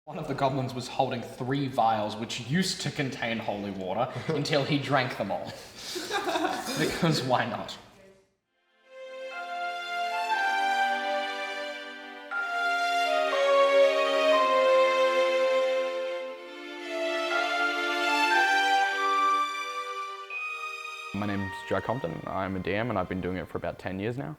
One of the goblins was holding 3 vials which used to contain holy water until he drank them all. Because why not? My name's Joe Compton. I'm a DM and I've been doing it for about 10 years now.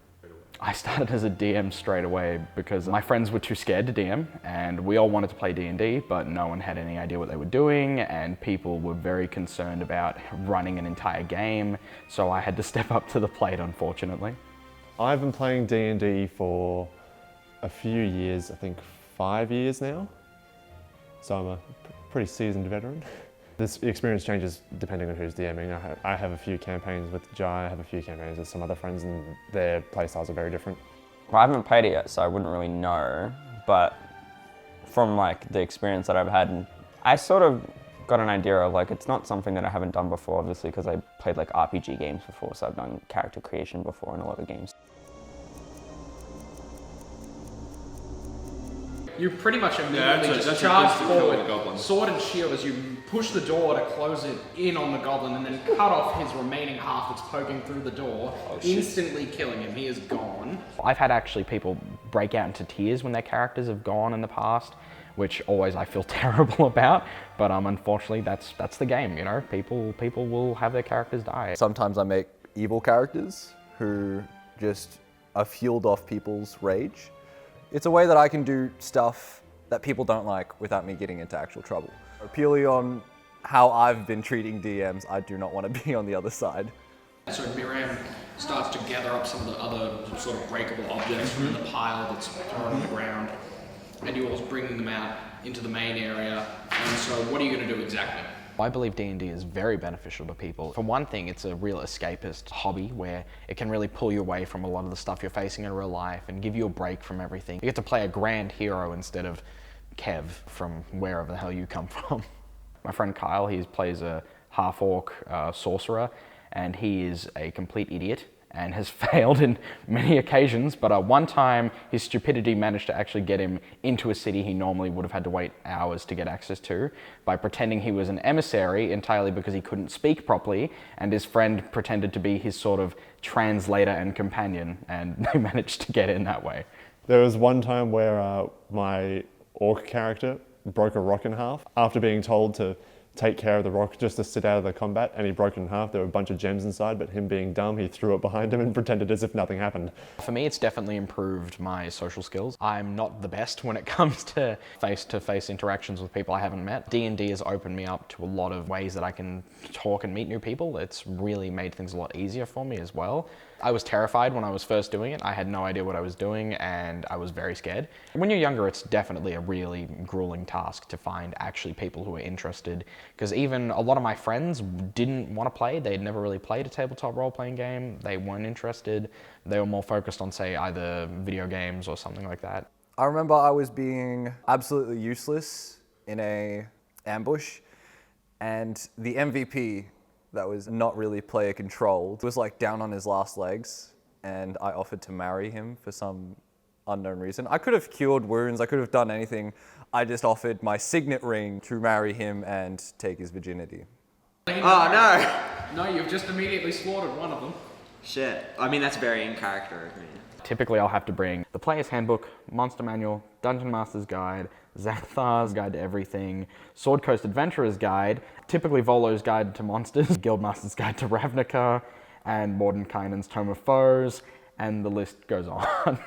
I started as a DM straight away because my friends were too scared to DM and we all wanted to play D&D, but no one had any idea what they were doing and people were very concerned about running an entire game, so I had to step up to the plate, unfortunately. I've been playing D&D for a few years, I think 5 years now, so I'm a pretty seasoned veteran. This experience changes depending on who's DMing. I have a few campaigns with Jai, I have a few campaigns with some other friends, and their playstyles are very different. Well, I haven't played it yet, so I wouldn't really know, but from like the experience that I've had, I sort of got an idea of like, it's not something that I haven't done before, obviously, because I played like RPG games before, so I've done character creation before in a lot of games. You pretty much immediately just charge forward, sword and shield as you push the door to close it in on the goblin and then cut off his remaining half that's poking through the door, instantly killing him. He is gone. I've had actually people break out into tears when their characters have gone in the past, which always I feel terrible about, but unfortunately that's the game, you know? People will have their characters die. Sometimes I make evil characters who just are fueled off people's rage. It's a way that I can do stuff that people don't like without me getting into actual trouble. Purely on how I've been treating DMs, I do not want to be on the other side. So Miriam starts to gather up some of the other sort of breakable objects from the pile that's thrown on the ground, and you all bringing them out into the main area. And so what are you going to do exactly? I believe D&D is very beneficial to people. For one thing, it's a real escapist hobby where it can really pull you away from a lot of the stuff you're facing in real life and give you a break from everything. You get to play a grand hero instead of Kev from wherever the hell you come from. My friend Kyle, he plays a half-orc sorcerer, and he is a complete idiot and has failed in many occasions, but one time his stupidity managed to actually get him into a city he normally would have had to wait hours to get access to by pretending he was an emissary entirely because he couldn't speak properly, and his friend pretended to be his sort of translator and companion, and they managed to get in that way. There was one time where my orc character broke a rock in half after being told to take care of the rock just to sit out of the combat, and he broke it in half. There were a bunch of gems inside, but him being dumb, he threw it behind him and pretended as if nothing happened. For me, it's definitely improved my social skills. I'm not the best when it comes to face-to-face interactions with people I haven't met. D&D has opened me up to a lot of ways that I can talk and meet new people. It's really made things a lot easier for me as well. I was terrified when I was first doing it. I had no idea what I was doing and I was very scared. When you're younger, it's definitely a really grueling task to find actually people who are interested, because even a lot of my friends didn't want to play. They'd never really played a tabletop role-playing game. They weren't interested. They were more focused on, say, either video games or something like that. I remember I was being absolutely useless in a ambush, and the MVP that was not really player controlled was like down on his last legs, and I offered to marry him for some unknown reason. I could have cured wounds, I could have done anything. I just offered my signet ring to marry him and take his virginity. Oh no! No, you've just immediately slaughtered one of them. Shit. I mean, that's very in character of me. Typically, I'll have to bring the Player's Handbook, Monster Manual, Dungeon Master's Guide, Xanathar's Guide to Everything, Sword Coast Adventurer's Guide, typically Volo's Guide to Monsters, Guildmaster's Guide to Ravnica, and Mordenkainen's Tome of Foes, and the list goes on.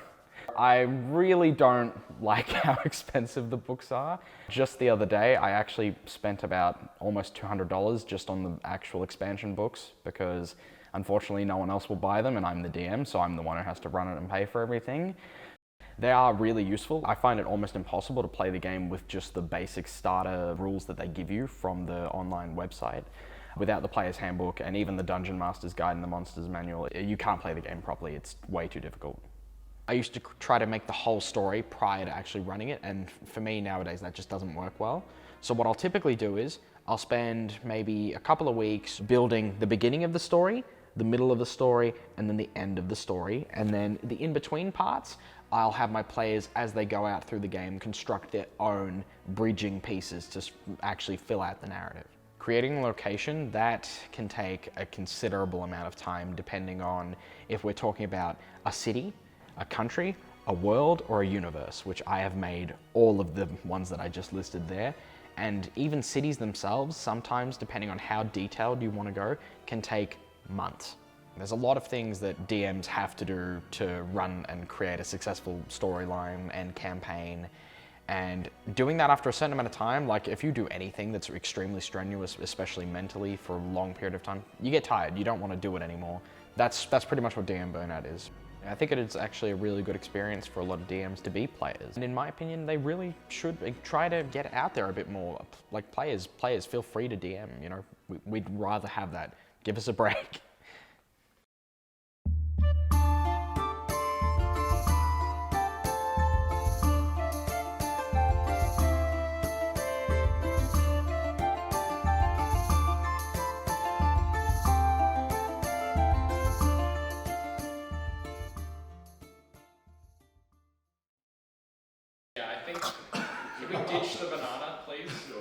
I really don't like how expensive the books are. Just the other day, I actually spent about almost $200 just on the actual expansion books because unfortunately no one else will buy them and I'm the DM, so I'm the one who has to run it and pay for everything. They are really useful. I find it almost impossible to play the game with just the basic starter rules that they give you from the online website. Without the Player's Handbook and even the Dungeon Master's Guide and the Monster's Manual, you can't play the game properly. It's way too difficult. I used to try to make the whole story prior to actually running it, and for me nowadays that just doesn't work well. So what I'll typically do is I'll spend maybe a couple of weeks building the beginning of the story, the middle of the story, and then the end of the story. And then the in-between parts, I'll have my players, as they go out through the game, construct their own bridging pieces to actually fill out the narrative. Creating a location, that can take a considerable amount of time depending on if we're talking about a city, a country, a world, or a universe, which I have made all of the ones that I just listed there. And even cities themselves, sometimes, depending on how detailed you want to go, can take months. There's a lot of things that DMs have to do to run and create a successful storyline and campaign. And doing that after a certain amount of time, like if you do anything that's extremely strenuous, especially mentally for a long period of time, you get tired, you don't want to do it anymore. That's pretty much what DM burnout is. I think it is actually a really good experience for a lot of DMs to be players. And in my opinion, they really should try to get out there a bit more. Like players feel free to DM, you know, we'd rather have that. Give us a break. Yeah, I think, can we ditch the banana, please?